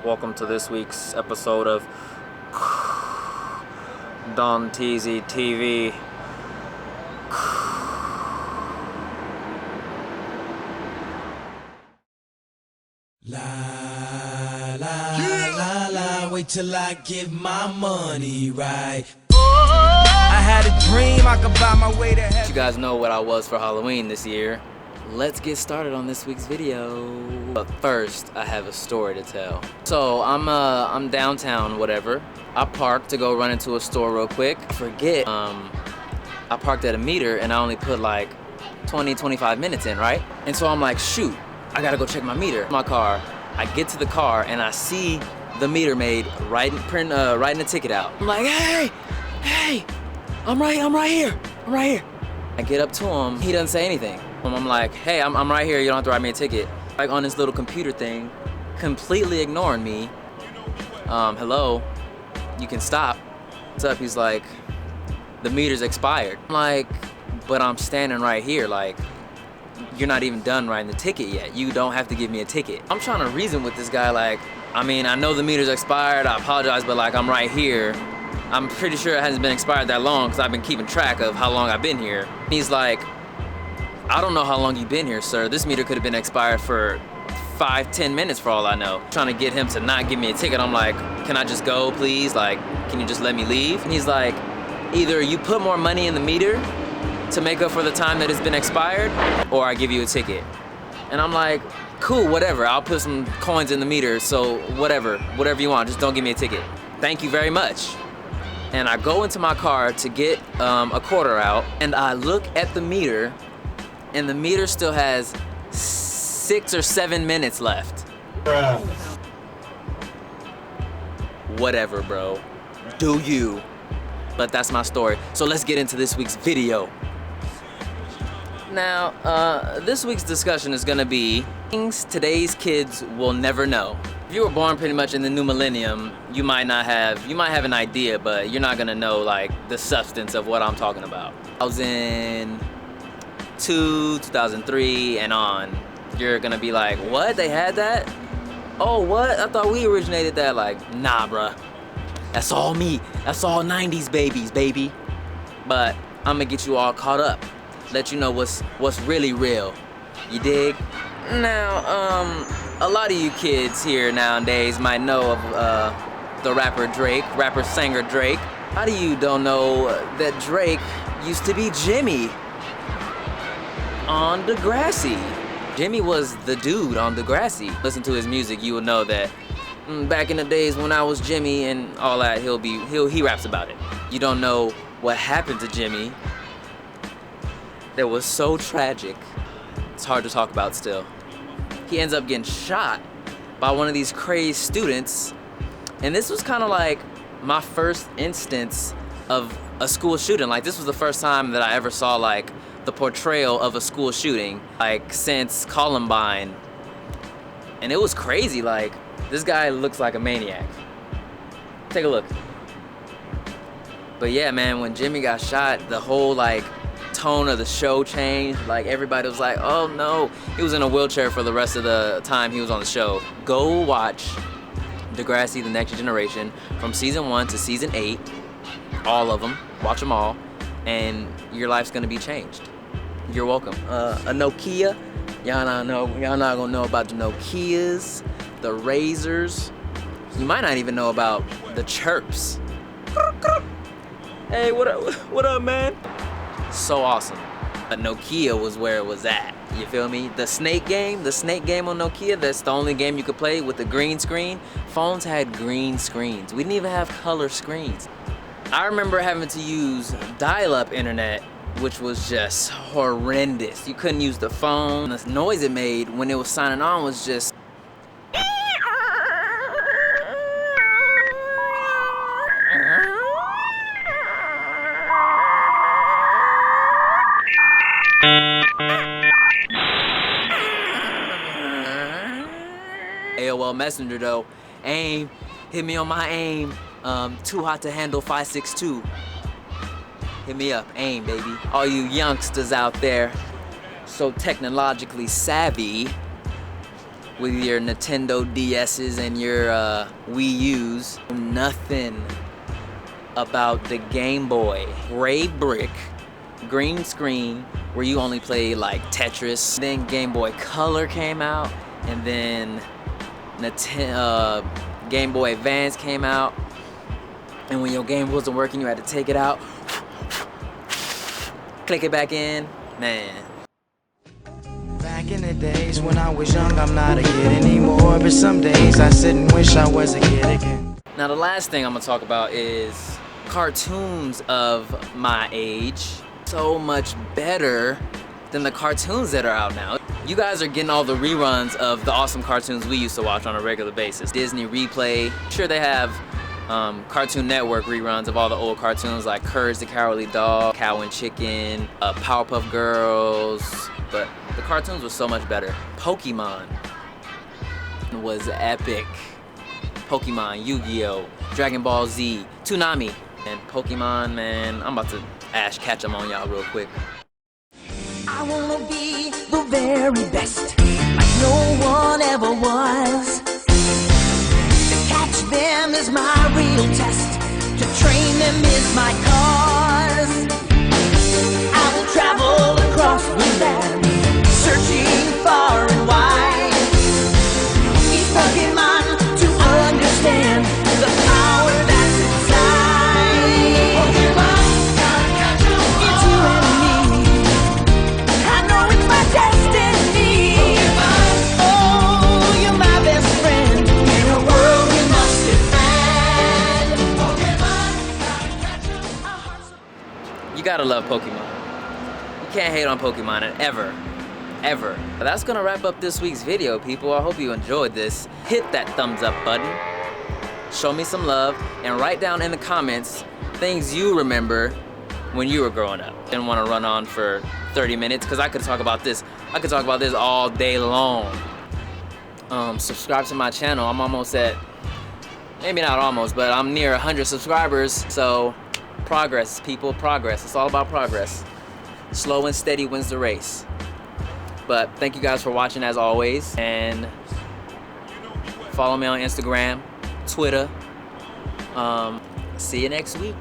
Welcome to this week's episode of ohhdante TV. La la la la, wait till I get my money right. I had a dream I could buy my way to heaven. You guys know what I was for Halloween this year. Let's get started on this week's video. But first, I have a story to tell. So I'm downtown, whatever. I parked to go run into a store real quick. Forget, I parked at a meter and I only put like 20-25 minutes in, right? And so I'm like, shoot, I gotta go check my meter. My car. I get to the car and I see the meter maid writing the ticket out. I'm like, hey, I'm right here. I get up to him. He doesn't say anything. I'm like, hey, I'm right here. You don't have to write me a ticket. Like on this little computer thing, completely ignoring me. Hello, you can stop. What's up? He's like, the meter's expired. I'm like, but I'm standing right here. Like, you're not even done writing the ticket yet. You don't have to give me a ticket. I'm trying to reason with this guy. Like, I mean, I know the meter's expired. I apologize, but like, I'm right here. I'm pretty sure it hasn't been expired that long because I've been keeping track of how long I've been here. He's like, I don't know how long you've been here, sir. This meter could have been expired for 5-10 minutes for all I know. Trying to get him to not give me a ticket. I'm like, can I just go, please? Like, can you just let me leave? And he's like, either you put more money in the meter to make up for the time that it's been expired, or I give you a ticket. And I'm like, cool, whatever. I'll put some coins in the meter, so whatever you want, just don't give me a ticket. Thank you very much. And I go into my car to get a quarter out, and I look at the meter, and the meter still has 6 or 7 minutes left. Bruh. Whatever, bro. Do you? But that's my story. So let's get into this week's video. Now, this week's discussion is gonna be things today's kids will never know. If you were born pretty much in the new millennium, you might have an idea, but you're not gonna know like the substance of what I'm talking about. 2002, 2003, and on, you're gonna be like, what? They had that? Oh, what? I thought we originated that. Like, nah, bruh. That's all me. That's all 90s babies, baby. But I'm gonna get you all caught up. Let you know what's really real. You dig? Now, a lot of you kids here nowadays might know of the rapper-singer Drake. How do you don't know that Drake used to be Jimmy on Degrassi? Jimmy was the dude on Degrassi. Listen to his music, you will know that back in the days when I was Jimmy and all that, he raps about it. You don't know what happened to Jimmy that was so tragic. It's hard to talk about still. He ends up getting shot by one of these crazed students. And this was kind of like my first instance of a school shooting. Like, this was the first time that I ever saw like the portrayal of a school shooting, like since Columbine. And it was crazy. Like, this guy looks like a maniac. Take a look. But yeah, man, when Jimmy got shot, the whole like tone of the show changed. Like, everybody was like, oh no. He was in a wheelchair for the rest of the time he was on the show. Go watch Degrassi, The Next Generation from season 1 to season 8. All of them. Watch them all. And your life's gonna be changed. You're welcome. A Nokia. Y'all not gonna know about the Nokias, the Razors. You might not even know about the chirps. Hey, what up, man? So awesome. But Nokia was where it was at. You feel me? The snake game on Nokia, that's the only game you could play with the green screen. Phones had green screens. We didn't even have color screens. I remember having to use dial-up internet, which was just horrendous. You couldn't use the phone. The noise it made when it was signing on was just... AOL Messenger though, AIM, hit me on my AIM, too hot to handle 562. Hit me up, AIM baby. All you youngsters out there, so technologically savvy, with your Nintendo DS's and your Wii U's. Nothing about the Game Boy. Gray brick, green screen, where you only play like Tetris. Then Game Boy Color came out, and then Game Boy Advance came out. And when your game wasn't working, you had to take it out, click it back in. Man. Back in the days when I was young, I'm not a kid anymore. But some days I sit and wish I was a kid again. Now the last thing I'm gonna talk about is cartoons of my age. So much better than the cartoons that are out now. You guys are getting all the reruns of the awesome cartoons we used to watch on a regular basis. Disney Replay. Sure, they have Cartoon Network reruns of all the old cartoons like Courage the Cowardly Dog, Cow and Chicken, Powerpuff Girls, but the cartoons were so much better. Pokemon was epic. Pokemon, Yu-Gi-Oh, Dragon Ball Z, Toonami, and Pokemon, man, I'm about to Ash Ketchum on y'all real quick. I wanna be the very best, like no one ever was. To catch them is my real test, to train them is my cause. I will travel across the land, searching far and wide. Each Pokemon to understand the power that's inside. Pokemon, gotta catch 'em all. It's you and me. I know it's my destiny. Pokemon, oh, you're my best friend in a world we must defend. Pokemon, gotta catch 'em. Our hearts are... You gotta love Pokemon. You can't hate on Pokemon ever. Ever. That's gonna wrap up this week's video, people. I hope you enjoyed this. Hit that thumbs up button, show me some love, and write down in the comments things you remember when you were growing up. Didn't want to run on for 30 minutes because I could talk about this. I could talk about this all day long. Subscribe to my channel. I'm almost at, maybe not almost, but I'm near 100 subscribers. So progress, people, progress. It's all about progress. Slow and steady wins the race. But thank you guys for watching as always, and follow me on Instagram, Twitter. See you next week.